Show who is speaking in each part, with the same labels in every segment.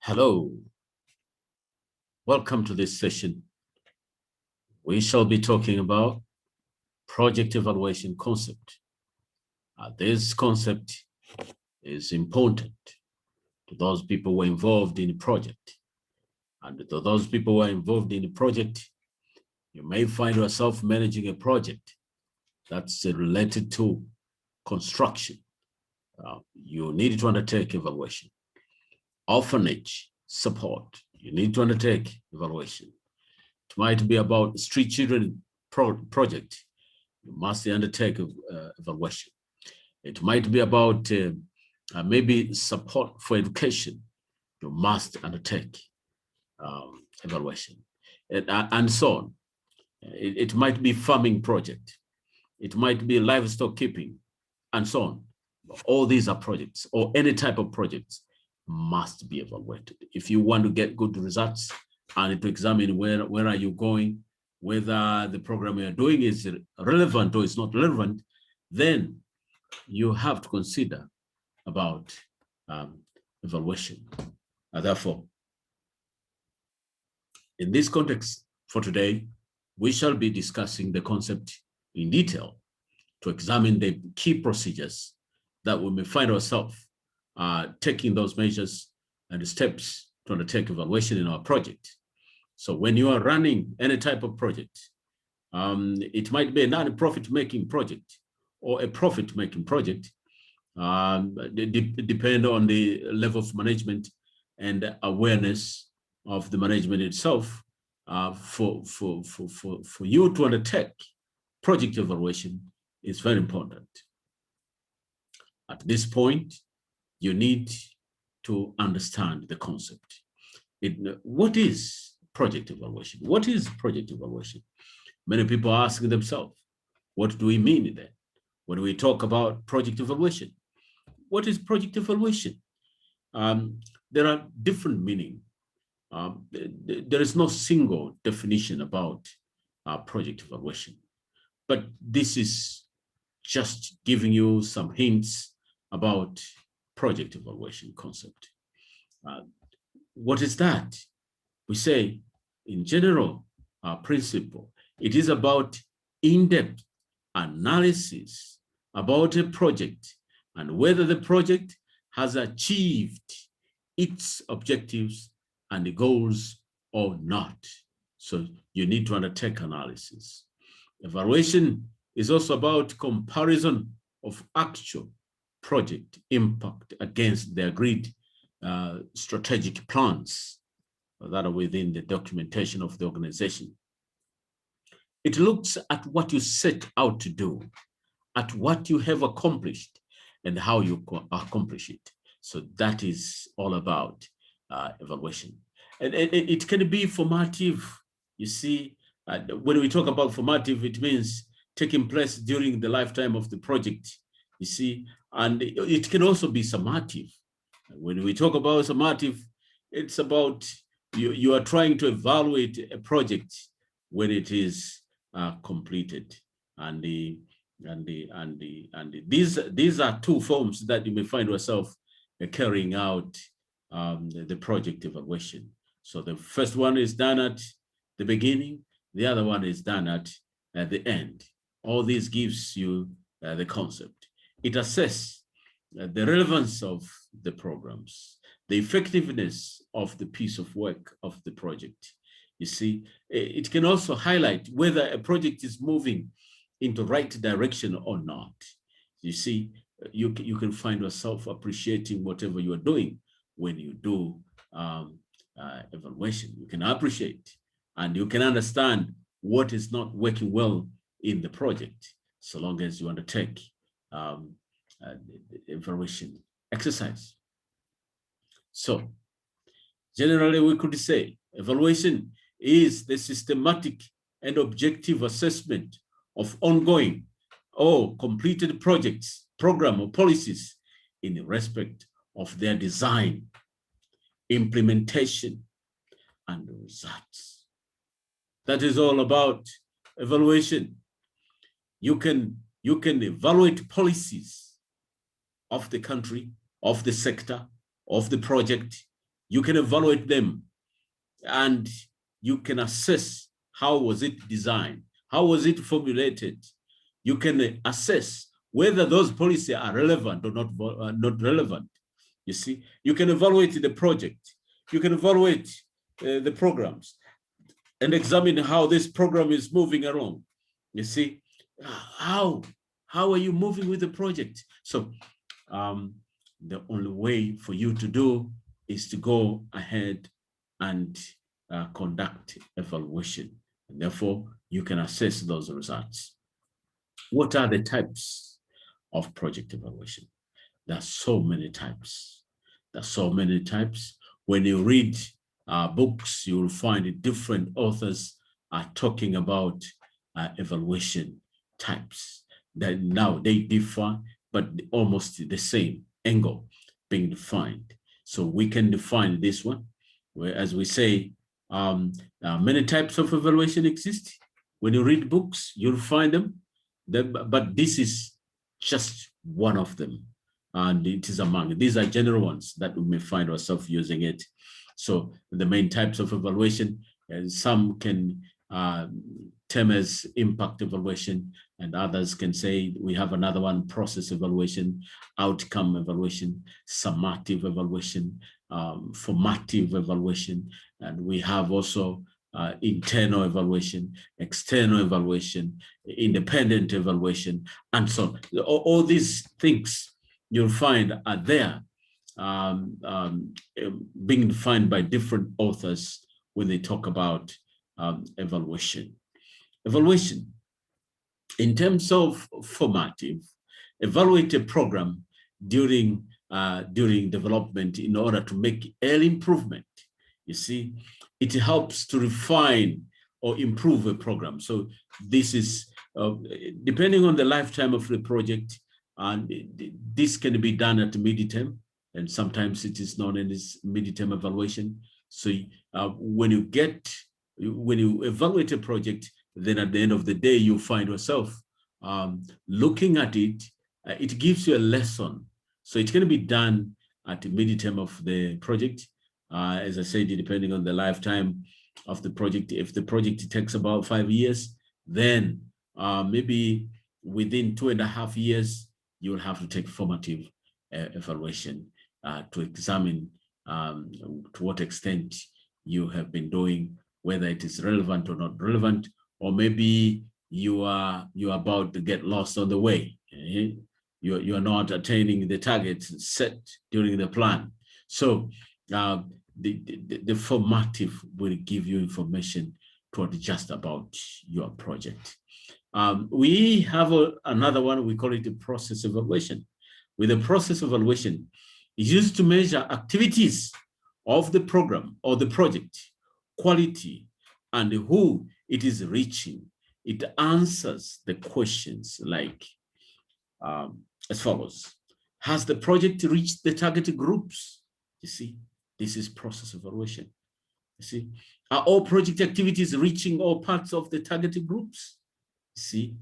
Speaker 1: Hello, welcome to this session. We shall be talking about project evaluation concept. This concept is important to those people who are involved in the project. And to those people who are involved in the project, you may find yourself managing a project that's related to construction. You need to undertake evaluation. Orphanage support, you need to undertake evaluation. It might be about street children project. You must undertake evaluation. It might be about maybe support for education. You must undertake evaluation, and so on. It might be farming project. It might be livestock keeping, and so on. All these are projects, or any type of projects must be evaluated. If you want to get good results, and to examine where are you going, whether the program you're doing is relevant or it's not relevant, then you have to consider about evaluation. And therefore, in this context for today, we shall be discussing the concept in detail to examine the key procedures that we may find ourselves taking those measures and steps to undertake evaluation in our project. So when you are running any type of project, it might be a non-profit making project or a profit making project, depend on the level of management and awareness of the management itself. For you to undertake project evaluation is very important. At this point, you need to understand the concept. What is project evaluation? What is project evaluation? Many people are asking themselves, what do we mean then when we talk about project evaluation? What is project evaluation? There are different meanings. There is no single definition about project evaluation, but this is just giving you some hints about project evaluation concept. What is that? We say, in general principle, it is about in-depth analysis about a project and whether the project has achieved its objectives and the goals or not. So you need to undertake analysis. Evaluation is also about comparison of actual project impact against the agreed strategic plans that are within the documentation of the organization. It looks at what you set out to do, at what you have accomplished, and how you accomplish it. So that is all about evaluation. And it can be formative. You see, when we talk about formative, it means taking place during the lifetime of the project, you see, and it can also be summative. When we talk about summative, it's about you are trying to evaluate a project when it is completed, and these are two forms that you may find yourself carrying out the project evaluation. So the first one is done at the beginning, the other one is done at the end. All this gives you the concept. It assesses the relevance of the programs, the effectiveness of the piece of work of the project. You see, it can also highlight whether a project is moving into right direction or not. You see, you can find yourself appreciating whatever you are doing when you do evaluation. You can appreciate and you can understand what is not working well in the project, so long as you undertake the evaluation exercise. So generally, we could say evaluation is the systematic and objective assessment of ongoing or completed projects, program, or policies in respect of their design, implementation, and results. That is all about evaluation. You can evaluate policies of the country, of the sector, of the project, You can evaluate them, and you can assess how was it designed, how was it formulated. You can assess whether those policies are relevant or not relevant. You see, you can evaluate the project, you can evaluate the programs, and examine how this program is moving along. You see, how are you moving with the project? So the only way for you to do is to go ahead and conduct evaluation. And therefore, you can assess those results. What are the types of project evaluation? There are so many types. There are so many types. When you read books, you will find different authors are talking about evaluation types. That now they differ, but almost the same angle being defined. So we can define this one, where, as we say, many types of evaluation exist. When you read books, you'll find them, but this is just one of them. And it is among, these are general ones that we may find ourselves using it. So the main types of evaluation, and some can term as impact evaluation, and others can say we have another one, process evaluation, outcome evaluation, summative evaluation, formative evaluation, and we have also internal evaluation, external evaluation, independent evaluation, and so on. All these things you'll find are there being defined by different authors when they talk about evaluation. Evaluation, in terms of formative, evaluate a program during development in order to make early improvement. You see, it helps to refine or improve a program. So this is, depending on the lifetime of the project, and this can be done at midterm, and sometimes it is known as midterm evaluation. So when you evaluate a project, then at the end of the day, you find yourself looking at it, it gives you a lesson. So it can be done at the midterm of the project. As I said, depending on the lifetime of the project. If the project takes about 5 years, then maybe within 2.5 years, you will have to take formative evaluation to examine to what extent you have been doing, whether it is relevant or not relevant, or maybe you are about to get lost on the way. You are not attaining the targets set during the plan. So the formative will give you information to adjust about your project. We have another one, we call it the process evaluation. With the process evaluation, it's used to measure activities of the program or the project, quality, and who it is reaching. It answers the questions like as follows. Has the project reached the targeted groups? You see, this is process evaluation. You see, are all project activities reaching all parts of the targeted groups? You see,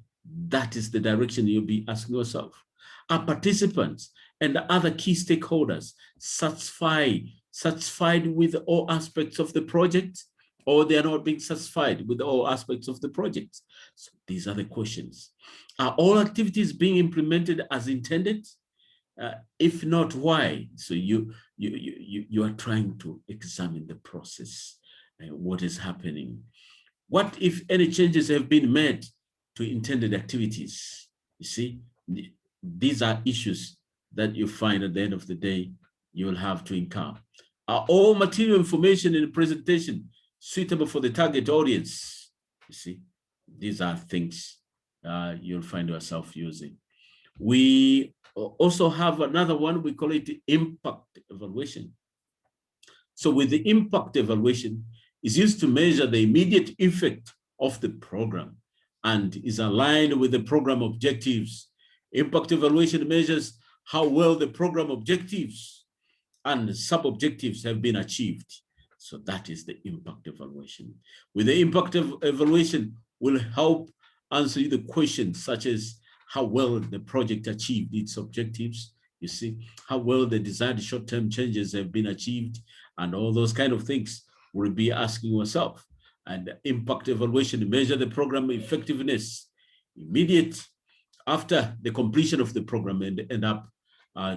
Speaker 1: that is the direction you'll be asking yourself. Are participants and other key stakeholders satisfied with all aspects of the project, or they are not being satisfied with all aspects of the project? So these are the questions. Are all activities being implemented as intended? If not, why? So you are trying to examine the process, what is happening. What if any changes have been made to intended activities? You see, these are issues that you find at the end of the day you will have to encounter. Are all material information in the presentation suitable for the target audience? You see, these are things you'll find yourself using. We also have another one, we call it impact evaluation. So with the impact evaluation, it's used to measure the immediate effect of the program and is aligned with the program objectives. Impact evaluation measures how well the program objectives and sub-objectives have been achieved. So that is the impact evaluation. With the impact evaluation will help answer you the questions such as how well the project achieved its objectives, You see how well the desired short-term changes have been achieved, and all those kind of things we'll be asking yourself. And impact evaluation, measure the program effectiveness immediate after the completion of the program and end up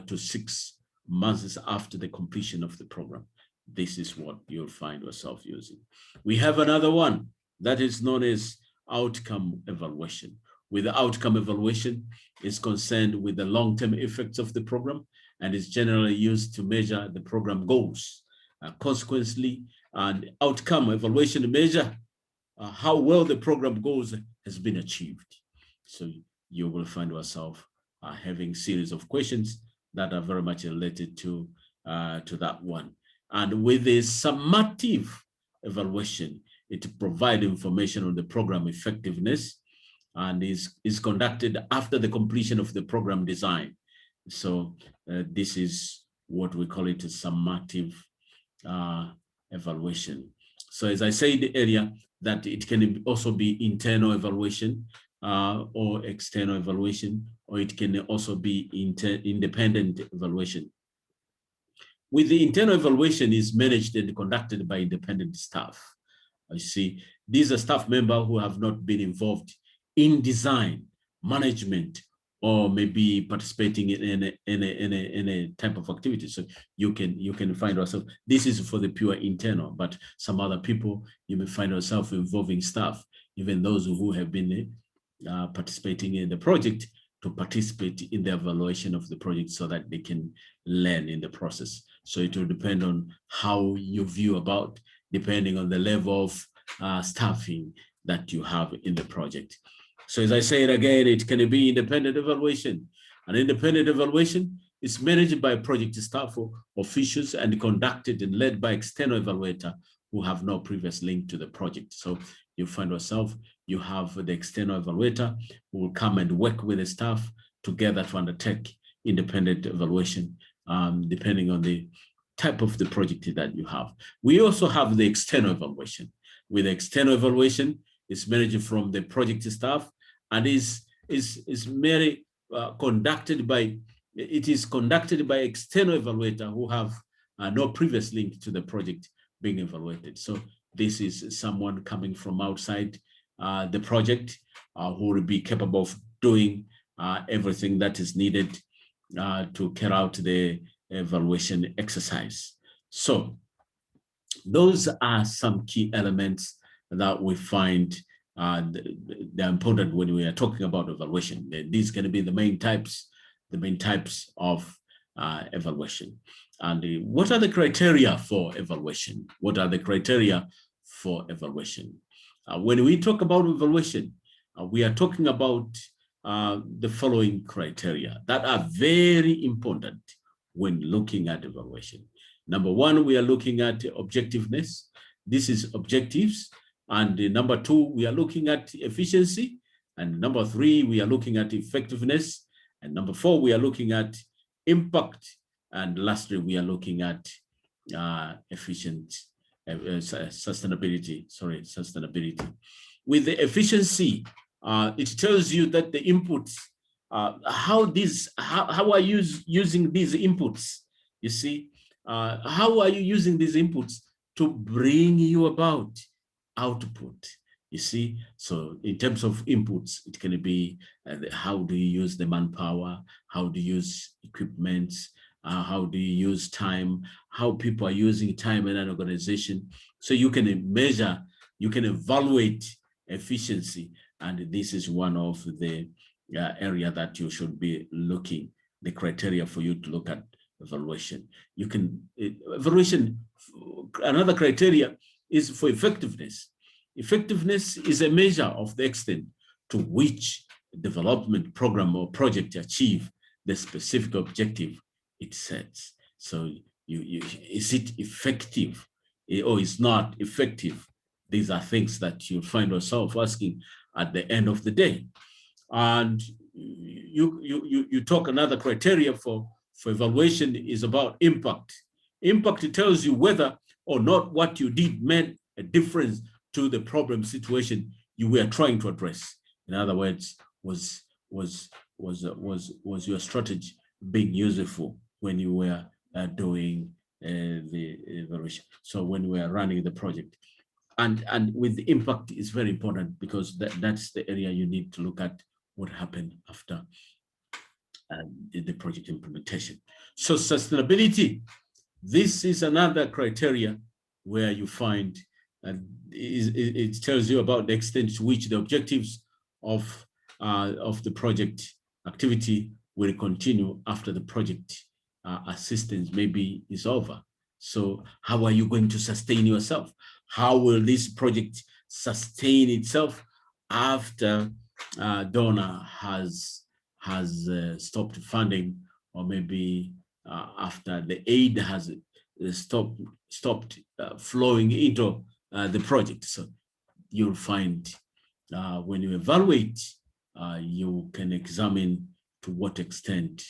Speaker 1: to 6 months after the completion of the program. This is what you'll find yourself using. We have another one that is known as outcome evaluation. With the outcome evaluation, is concerned with the long-term effects of the program and is generally used to measure the program goals. Consequently, an outcome evaluation measure how well the program goals has been achieved. So you will find yourself having series of questions that are very much related to that one. And with a summative evaluation, it provides information on the program effectiveness and is conducted after the completion of the program design. So this is what we call it a summative evaluation. So as I said earlier, that it can also be internal evaluation or external evaluation, or it can also be independent evaluation. With the internal evaluation is managed and conducted by independent staff. You see, these are staff members who have not been involved in design, management, or maybe participating in a type of activity. So you can find yourself, this is for the pure internal, but some other people, you may find yourself involving staff, even those who have been participating in the project, to participate in the evaluation of the project so that they can learn in the process. So it will depend on how you view about, depending on the level of staffing that you have in the project. So as I say it again, it can be independent evaluation. An independent evaluation is managed by project staff or officials and conducted and led by external evaluator who have no previous link to the project. So you find yourself, you have the external evaluator who will come and work with the staff together to undertake independent evaluation, depending on the type of the project that you have. We also have the external evaluation. With the external evaluation, it's managed from the project staff and is merely conducted by external evaluator who have no previous link to the project being evaluated. So this is someone coming from outside the project who will be capable of doing everything that is needed to carry out the evaluation exercise. So those are some key elements that we find they're important when we are talking about evaluation. These are going to be the main types of evaluation. And what are the criteria for evaluation? What are the criteria for evaluation? When we talk about evaluation, we are talking about the following criteria that are very important when looking at evaluation. Number one, we are looking at objectiveness. This is objectives. And number two, we are looking at efficiency. And number three, we are looking at effectiveness. And number four, we are looking at impact. And lastly, we are looking at sustainability. With the efficiency, it tells you that the inputs, how are you using these inputs? You see, how are you using these inputs to bring you about output? You see, so in terms of inputs, it can be how do you use the manpower, how do you use equipment, how do you use time, how people are using time in an organization. So you can measure, you can evaluate efficiency, and this is one of the area that you should be looking, the criteria for you to look at evaluation. You can, evaluation, another criteria is for effectiveness. Effectiveness is a measure of the extent to which development program or project achieve the specific objective it sets. So is it effective or is not effective? These are things that you'll find yourself asking at the end of the day. And you talk another criteria for evaluation is about impact. Impact tells you whether or not what you did meant a difference to the problem situation you were trying to address. In other words, was your strategy being useful when you were doing the evaluation. So when we are running the project, and with the impact is very important, because that's the area you need to look at what happened after the project implementation. So sustainability, this is another criteria where you find, and it tells you about the extent to which the objectives of the project activity will continue after the project assistance maybe is over. So how are you going to sustain yourself? How will this project sustain itself after donor has stopped funding, or maybe after the aid has stopped flowing into the project? So you'll find when you evaluate, you can examine to what extent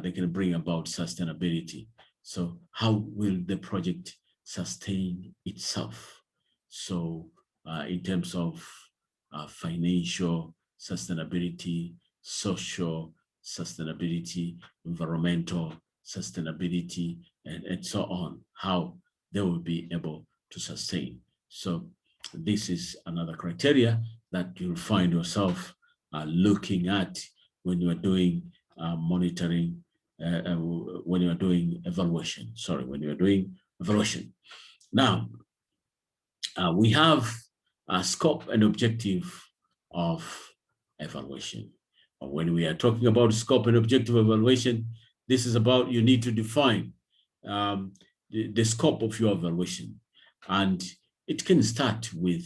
Speaker 1: they can bring about sustainability. So how will the project sustain itself? So in terms of financial sustainability, social sustainability, environmental sustainability, and so on, how they will be able to sustain. So this is another criteria that you'll find yourself looking at when you are doing monitoring, when you are doing evaluation. Sorry, when you are doing evaluation. Now, we have a scope and objective of evaluation. When we are talking about scope and objective evaluation, this is about, you need to define the scope of your evaluation. And it can start with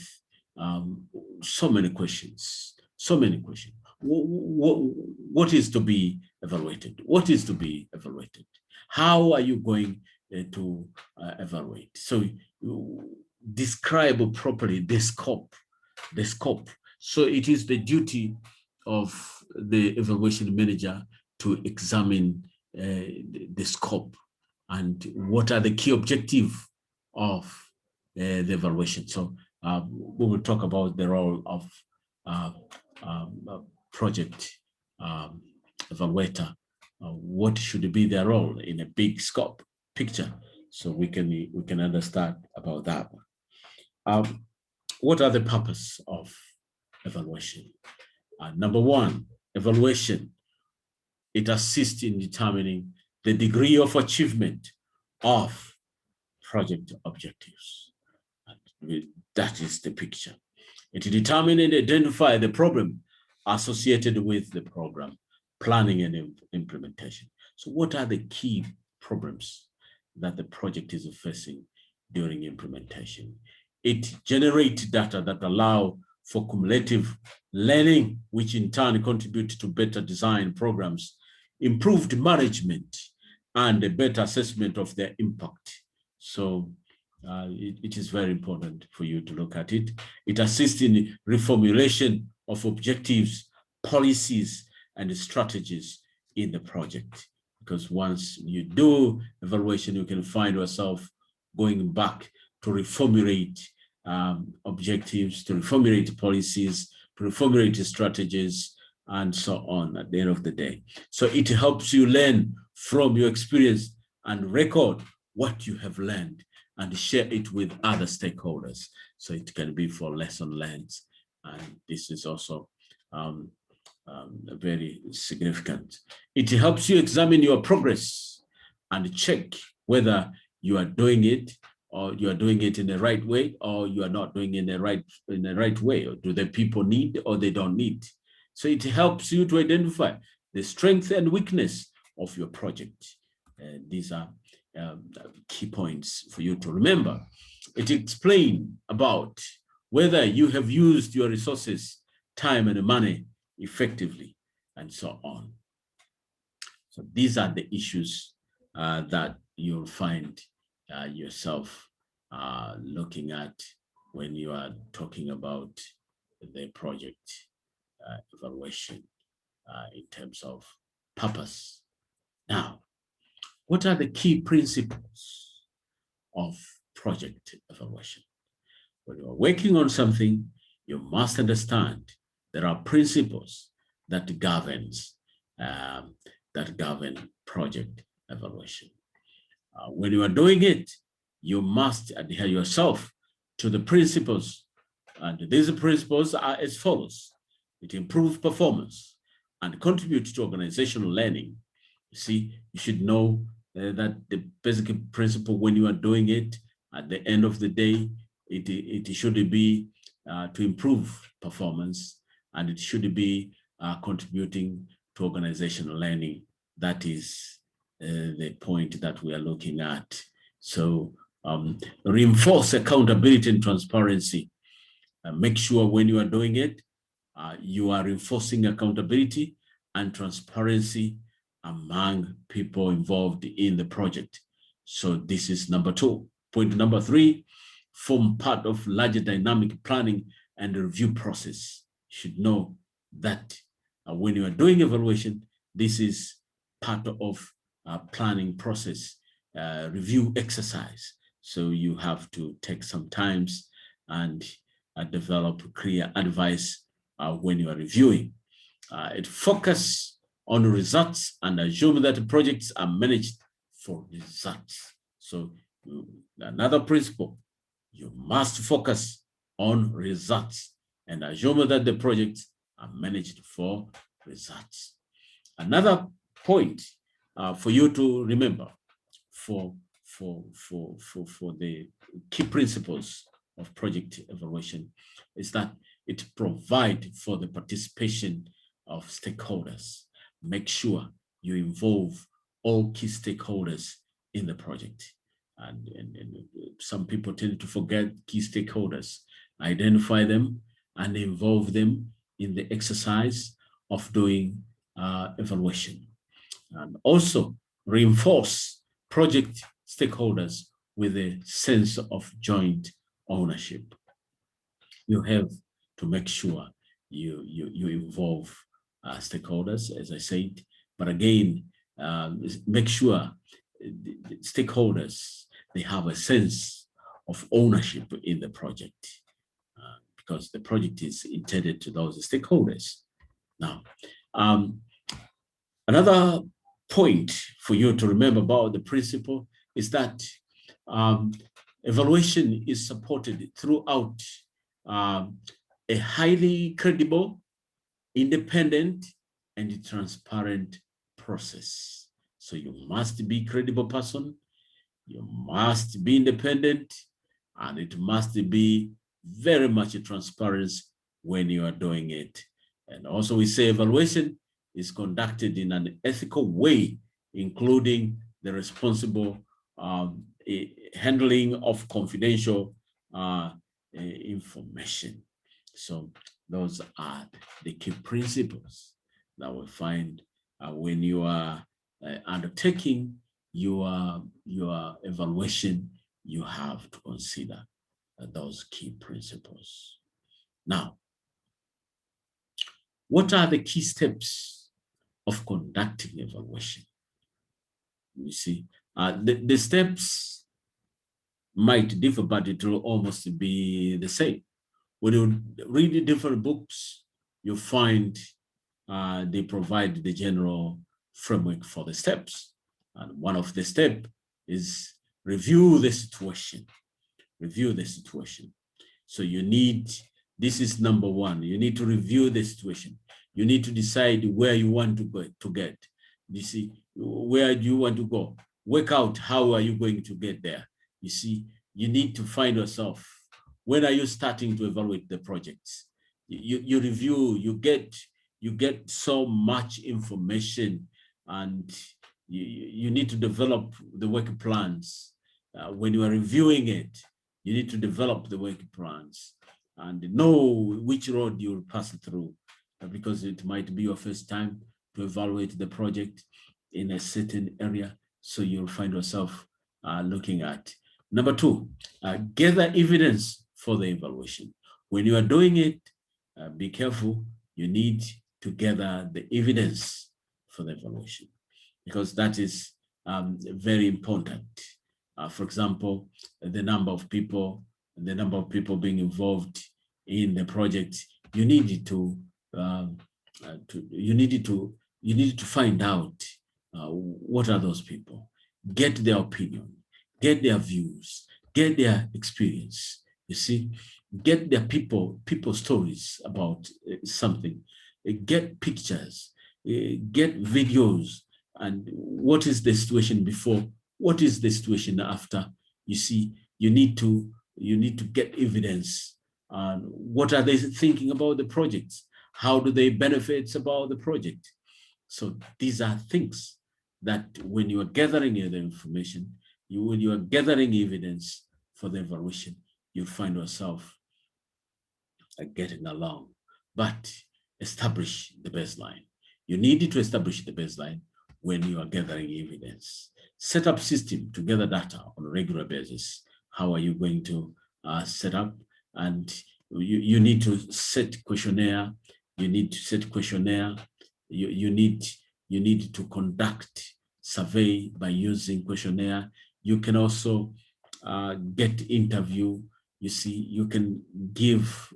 Speaker 1: so many questions. What is to be evaluated? What is to be evaluated? How are you going to evaluate? So describe properly the scope. So it is the duty of the evaluation manager to examine the scope and what are the key objectives of the evaluation. So we will talk about the role of project evaluator. What should be their role in a big scope picture? So we can understand about that. What are the purpose of evaluation? Number one, evaluation, it assists in determining the degree of achievement of project objectives. And that is the picture. It determines and identifies the problem associated with the program, planning and implementation. So what are the key problems that the project is facing during implementation? It generates data that allow for cumulative learning, which in turn contribute to better design programs, improved management, and a better assessment of their impact. So it is very important for you to look at it. It assists in reformulation of objectives, policies, and strategies in the project. Because once you do evaluation, you can find yourself going back to reformulate objectives, to reformulate policies, to reformulate strategies, and so on at the end of the day. So it helps you learn from your experience and record what you have learned and share it with other stakeholders. So it can be for lesson learned. And this is also very significant. It helps you examine your progress and check whether you are doing it, or you are doing it in the right way, or you are not doing it in the right way, or do the people need or they don't need. So it helps you to identify the strength and weakness of your project. These are key points for you to remember. It explains about whether you have used your resources, time, and money effectively, and so on. So these are the issues that you'll find yourself looking at when you are talking about the project evaluation in terms of purpose. Now, what are the key principles of project evaluation? When you are working on something, you must understand there are principles that governs that govern project evaluation. When you are doing it, you must adhere yourself to the principles. And these principles are as follows. It improves performance and contributes to organizational learning. You see, you should know that the basic principle when you are doing it, at the end of the day, it should be to improve performance, and it should be contributing to organizational learning. That is the point that we are looking at. So reinforce accountability and transparency. Make sure when you are doing it, you are reinforcing accountability and transparency among people involved in the project. So this is number 2. Point number 3, form part of larger dynamic planning and review process. You should know that when you are doing evaluation, this is part of planning process, review exercise. So you have to take some time and develop clear advice when you are reviewing. It focuses on results and assume that projects are managed for results. So another principle, you must focus on results and assume that the projects are managed for results. Another point for you to remember for the key principles of project evaluation is that it provides for the participation of stakeholders. Make sure you involve all key stakeholders in the project. And some people tend to forget key stakeholders. Identify them and involve them in the exercise of doing evaluation. And also reinforce project stakeholders with a sense of joint ownership. You have to make sure you involve stakeholders, as I said, but again, make sure the stakeholders, they have a sense of ownership in the project because the project is intended to those stakeholders. Now, another point for you to remember about the principle is that evaluation is supported throughout a highly credible, independent, and transparent process. So you must be a credible person, you must be independent, and it must be very much transparent when you are doing it. And also we say evaluation is conducted in an ethical way, including the responsible handling of confidential information. So those are the key principles that we find when you are undertaking your evaluation. You have to consider those key principles. Now, what are the key steps of conducting evaluation? You see, the steps might differ, but it will almost be the same. When you read different books, you find they provide the general framework for the steps. And one of the steps is review the situation. Review the situation. So you need, this is number 1, you need to review the situation. You need to decide where you want to go to get. You see, where do you want to go? Work out how are you going to get there. You see, you need to find yourself. When are you starting to evaluate the projects? You review, you get so much information, and you need to develop the work plans. When you are reviewing it, you need to develop the work plans and know which road you'll pass through, because it might be your first time to evaluate the project in a certain area. So you'll find yourself looking at. Number 2, gather evidence for the evaluation. When you are doing it, be careful. You need to gather the evidence for the evaluation, because that is very important. For example, the number of people being involved in the project. You need to find out what are those people? Get their opinion, get their views, get their experience. You see, get their people stories about something, get pictures, get videos, and what is the situation before, what is the situation after. You see, you need to get evidence on what are they thinking about the projects, how do they benefit about the project. So these are things that when you are gathering the information, when you are gathering evidence for the evaluation, you'll find yourself getting along. But establish the baseline. You need to establish the baseline when you are gathering evidence. Set up system to gather data on a regular basis. How are you going to set up? And you need to set questionnaire. You need to set questionnaire. You need to conduct survey by using questionnaire. You can also get interview. You see, you can give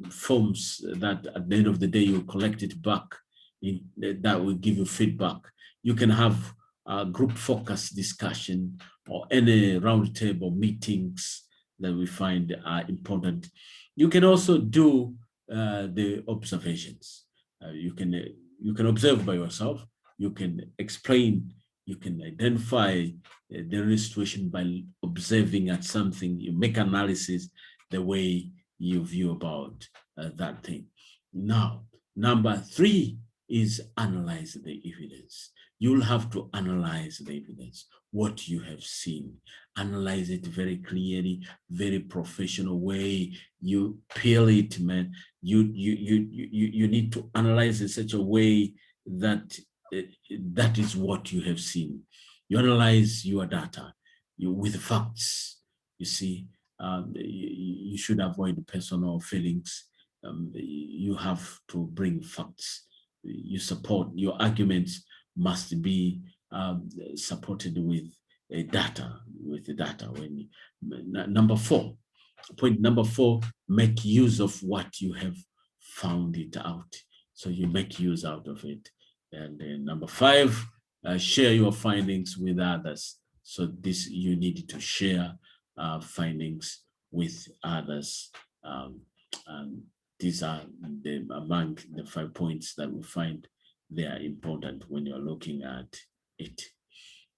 Speaker 1: forms that at the end of the day you collect it back that will give you feedback. You can have a group focus discussion or any roundtable meetings that we find are important. You can also do the observations. You can observe by yourself. You can explain. You can identify the situation by observing at something. You make analysis the way you view about that thing. Now, number 3 is analyze the evidence. You'll have to analyze the evidence, what you have seen. Analyze it very clearly, very professional way. You peel it, man. You need to analyze in such a way that that is what you have seen. You analyze your data with facts. You see, you should avoid personal feelings. You have to bring facts. You support your arguments must be supported with data. When number 4, point number 4, make use of what you have found it out. So you make use out of it. And then number 5, share your findings with others. So this you need to share findings with others. And these are among the 5 points that we find they are important when you're looking at it.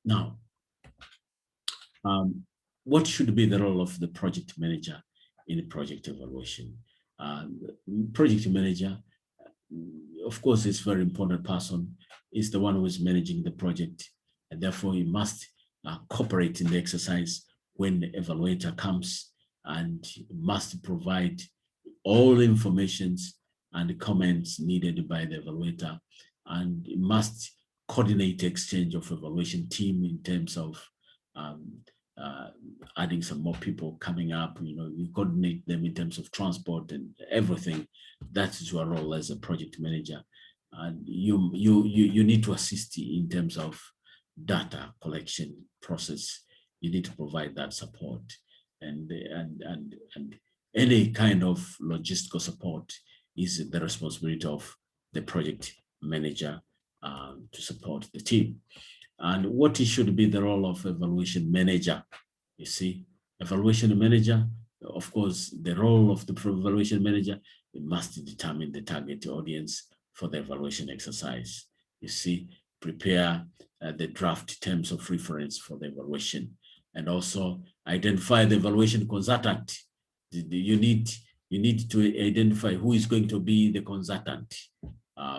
Speaker 1: Now, what should be the role of the project manager in project evaluation? Project manager, of course, is a very important person, is the one who is managing the project, and therefore he must cooperate in the exercise when the evaluator comes, and must provide all informations and comments needed by the evaluator, and must coordinate the exchange of evaluation team in terms of adding some more people coming up. You coordinate them in terms of transport and everything. That is your role as a project manager, and you need to assist in terms of data collection process. You need to provide that support, and any kind of logistical support is the responsibility of the project manager to support the team. And what should be the role of evaluation manager? You see, evaluation manager, of course, the role of the evaluation manager, it must determine the target audience for the evaluation exercise. You see, prepare the draft terms of reference for the evaluation, and also identify the evaluation consultant. You need to identify who is going to be the consultant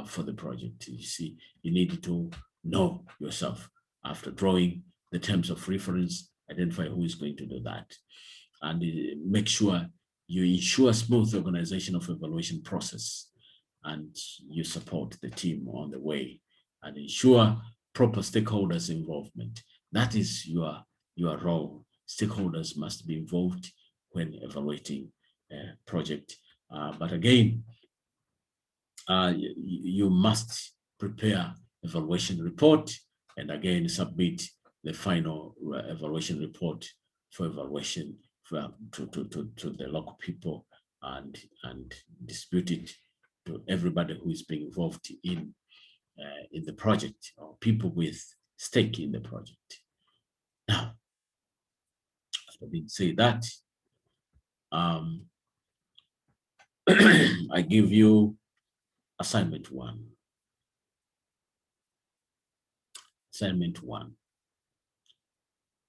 Speaker 1: for the project. You see, you need to know yourself. After drawing the terms of reference, identify who is going to do that, and make sure you ensure smooth organization of evaluation process, and you support the team on the way, and ensure proper stakeholders involvement. That is your role. Stakeholders must be involved when evaluating a project. But again, you must prepare evaluation report, and again submit the final evaluation report for evaluation to the local people, and distribute it to everybody who is being involved in in the project, or people with stake in the project. Now, after having said that, I give you assignment one. Assignment one.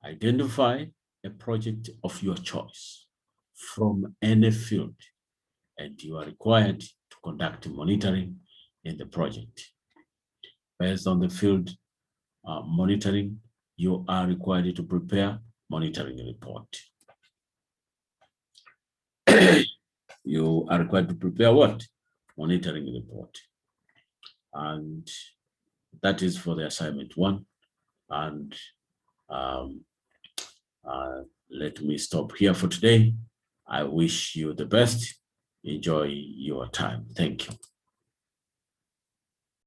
Speaker 1: Identify a project of your choice from any field, and you are required to conduct monitoring in the project. Based on the field monitoring, you are required to prepare monitoring report. You are required to prepare what? Monitoring report. And that is for the assignment one. And let me stop here for today. I wish you the best. Enjoy your time. Thank you.